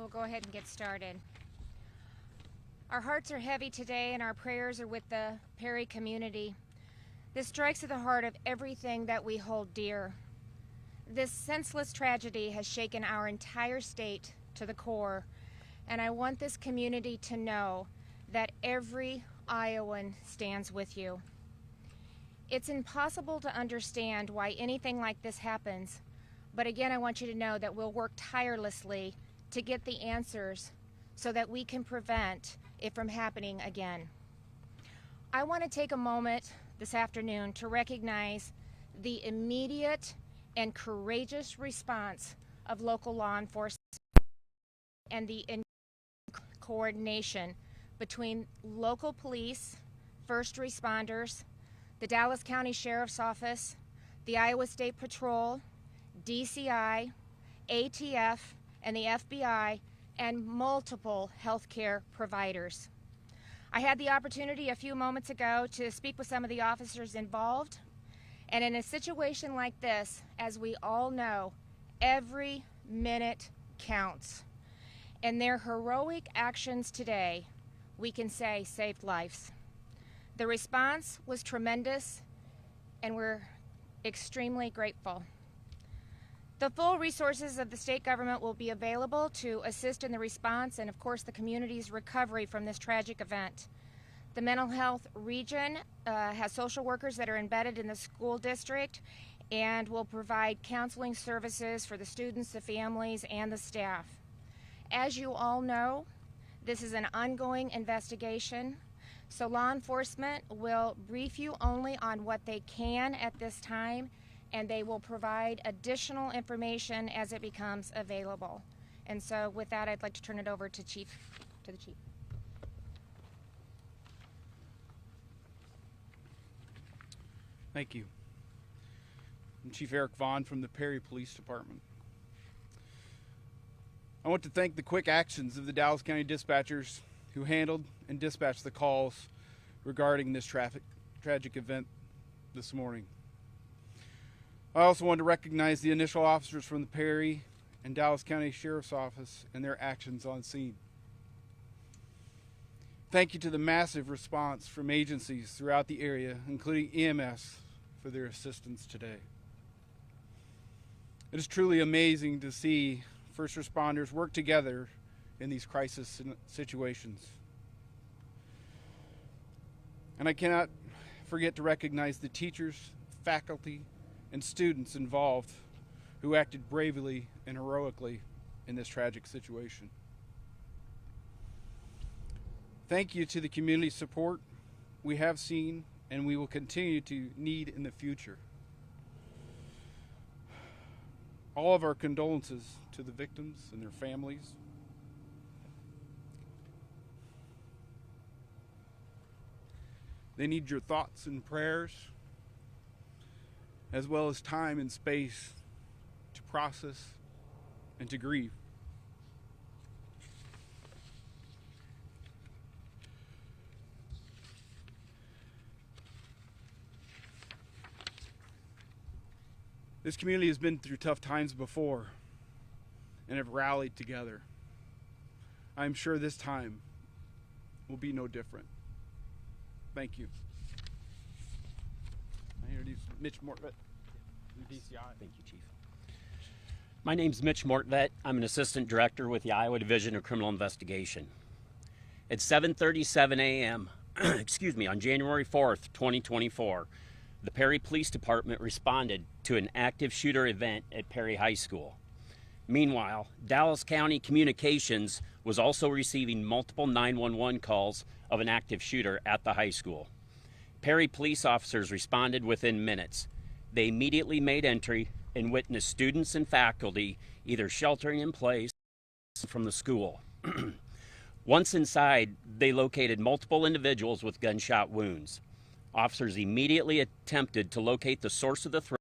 We'll go ahead and get started. Our hearts are heavy today, and our prayers are with the Perry community. This strikes at the heart of everything that we hold dear. This senseless tragedy has shaken our entire state to the core, and I want this community to know that every Iowan stands with you. It's impossible to understand why anything like this happens, but again, I want you to know that we'll work tirelessly to get the answers so that we can prevent it from happening again. I want to take a moment this afternoon to recognize the immediate and courageous response of local law enforcement and the coordination between local police, first responders, the Dallas County Sheriff's Office, the Iowa State Patrol, DCI, ATF, and the FBI, and multiple healthcare providers. I had the opportunity a few moments ago to speak with some of the officers involved, and in a situation like this, as we all know, every minute counts. And their heroic actions today, we can say, saved lives. The response was tremendous, and we're extremely grateful. The full resources of the state government will be available to assist in the response and, of course, the community's recovery from this tragic event. The mental health region has social workers that are embedded in the school district and will provide counseling services for the students, the families, and the staff. As you all know, this is an ongoing investigation, so law enforcement will brief you only on what they can at this time, and they will provide additional information as it becomes available. And so with that, I'd like to turn it over to the Chief. Thank you. I'm Chief Eric Vaughn from the Perry Police Department. I want to thank the quick actions of the Dallas County dispatchers who handled and dispatched the calls regarding this tragic event this morning. I also want to recognize the initial officers from the Perry and Dallas County Sheriff's Office and their actions on scene. Thank you to the massive response from agencies throughout the area, including EMS, for their assistance today. It is truly amazing to see first responders work together in these crisis situations. And I cannot forget to recognize the teachers, faculty, and students involved who acted bravely and heroically in this tragic situation. Thank you to the community support we have seen and we will continue to need in the future. All of our condolences to the victims and their families. They need your thoughts and prayers, as well as time and space to process and to grieve. This community has been through tough times before and have rallied together. I'm sure this time will be no different. Thank you. I introduce Mitch Mortvet from DCI. Thank you, Chief. My name's Mitch Mortvet. I'm an assistant director with the Iowa Division of Criminal Investigation. At 7:37 a.m., on January 4th, 2024, the Perry Police Department responded to an active shooter event at Perry High School. Meanwhile, Dallas County Communications was also receiving multiple 911 calls of an active shooter at the high school. Perry police officers responded within minutes. They immediately made entry and witnessed students and faculty either sheltering in place from the school. Once inside, they located multiple individuals with gunshot wounds. Officers immediately attempted to locate the source of the threat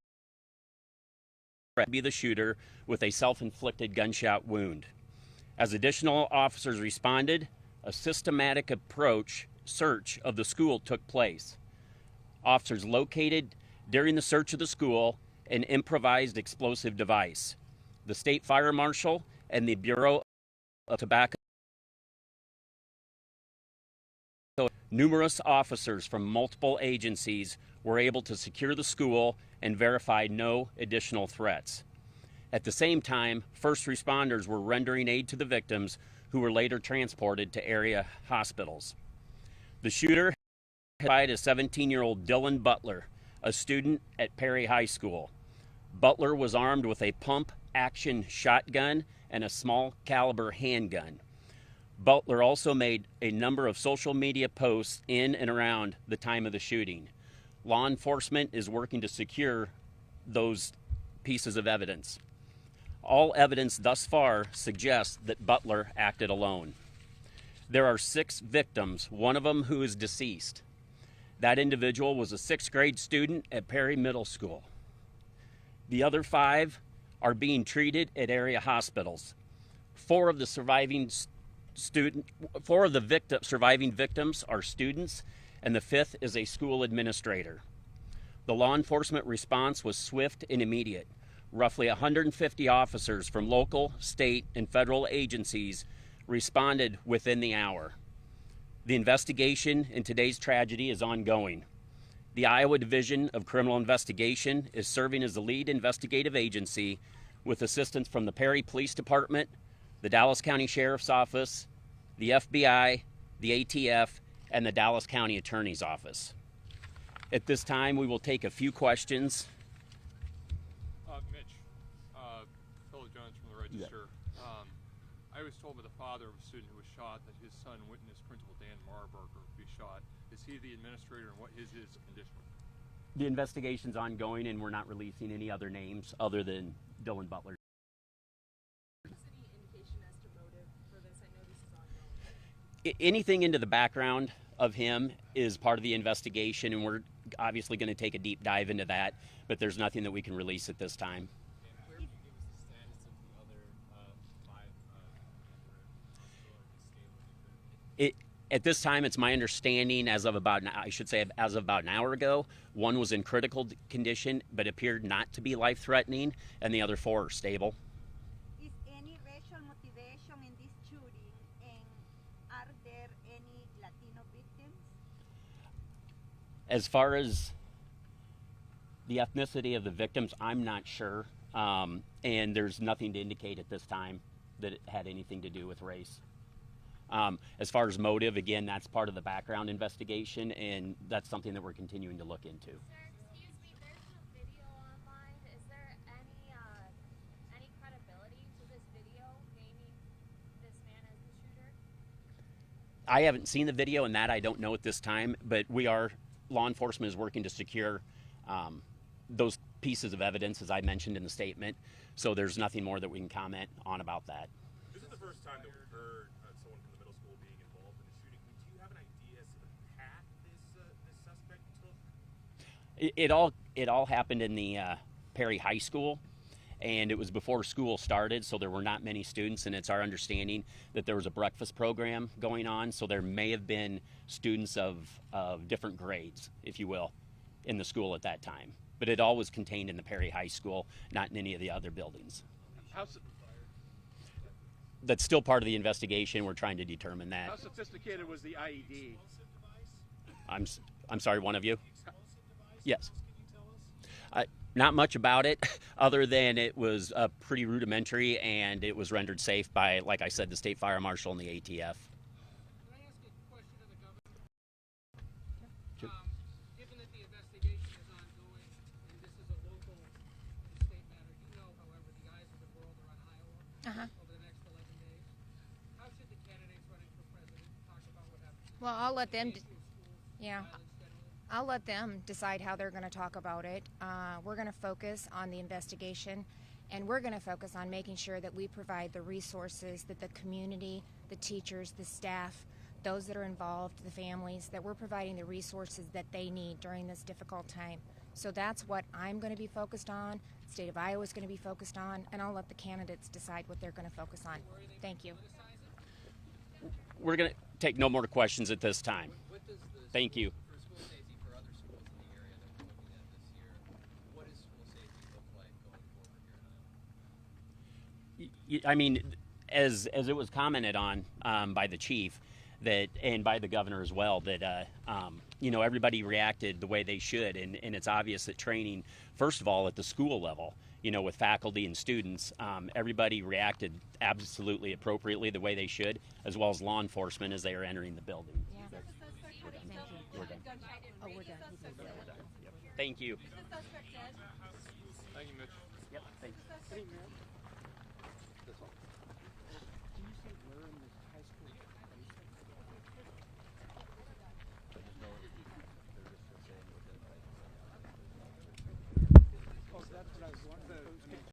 to be the shooter with a self-inflicted gunshot wound. As additional officers responded, a systematic search of the school took place. Officers located during the search of the school an improvised explosive device. The state fire marshal and the Bureau of tobacco. Numerous officers from multiple agencies were able to secure the school and verify no additional threats. At the same time, first responders were rendering aid to the victims, who were later transported to area hospitals. The shooter had a 17-year-old Dylan Butler, a student at Perry High School. Butler was armed with a pump-action shotgun and a small caliber handgun. Butler also made a number of social media posts in and around the time of the shooting. Law enforcement is working to secure those pieces of evidence. All evidence thus far suggests that Butler acted alone. There are 6 victims, one of them who is deceased. That individual was a 6th grade student at Perry Middle School. The other 5 are being treated at area hospitals. 4 of the surviving victims are students, and the 5th is a school administrator. The law enforcement response was swift and immediate. Roughly 150 officers from local, state, and federal agencies responded within the hour. The investigation in today's tragedy is ongoing. The Iowa Division of Criminal Investigation is serving as the lead investigative agency with assistance from the Perry Police Department, the Dallas County Sheriff's Office, the FBI, the ATF, and the Dallas County Attorney's Office. At this time, we will take a few questions. Mitch, Phil Jones from the Register. I was told by the father of a student who was shot that his son witnessed Principal Dan Marburger be shot. Is he the administrator, and what is his condition? The investigation's ongoing, and we're not releasing any other names other than Dylan Butler. Any indication as to motive for this? I know this is ongoing. Anything into the background of him is part of the investigation, and we're obviously going to take a deep dive into that, but there's nothing that we can release at this time. And where can you give us the status of the other 5 At this time, it's my understanding, as of about an hour ago, 1 was in critical condition but appeared not to be life-threatening, and the other 4 are stable. Is any racial motivation in this shooting, and are there any Latino victims? As far as the ethnicity of the victims, I'm not sure, and there's nothing to indicate at this time that it had anything to do with race. As far as motive, again, that's part of the background investigation, and that's something that we're continuing to look into. Sir, excuse me, there's a video online. Is there any credibility to this video naming this man as the shooter? I haven't seen the video, and that I don't know at this time, but law enforcement is working to secure those pieces of evidence, as I mentioned in the statement, so there's nothing more that we can comment on about that. This is the first time that we've heard someone from the middle school being involved in a shooting. Do you have an idea as to the path this suspect took? It all happened in the Perry High School, and it was before school started, so there were not many students, and it's our understanding that there was a breakfast program going on, so there may have been students of different grades, if you will, in the school at that time. But it all was contained in the Perry High School, not in any of the other buildings. That's still part of the investigation. We're trying to determine that. How sophisticated was the IED? I'm sorry, one of you? Yes. Not much about it, other than it was pretty rudimentary, and it was rendered safe by, like I said, the State Fire Marshal and the ATF. Can I ask a question of the governor? Sure. Given that the investigation is ongoing, and this is a local state matter, you know, however, the eyes of the world are on Iowa over the next 11 days. How should the candidates running for president talk about what happened? Well, I'll let them, Yeah. I'll let them decide how they're going to talk about it. We're going to focus on the investigation, and we're going to focus on making sure that we provide the resources that the community, the teachers, the staff, those that are involved, the families, that we're providing the resources that they need during this difficult time. So that's what I'm going to be focused on, the state of Iowa is going to be focused on, and I'll let the candidates decide what they're going to focus on. Thank you. We're going to take no more questions at this time. Thank you. For school safety for other schools in the area that we're looking at this year, what does school safety look like going forward here in Iowa? I mean, as it was commented on by the chief, that and by the governor as well, that everybody reacted the way they should, and it's obvious that training, first of all, at the school level, with faculty and students, everybody reacted absolutely appropriately the way they should, as well as law enforcement as they are entering the building. Yeah. So, we're done. Oh, we're done. Thank you. Thank you, Mitch. Yep. Thanks. Suspect. This one. Can you say where in the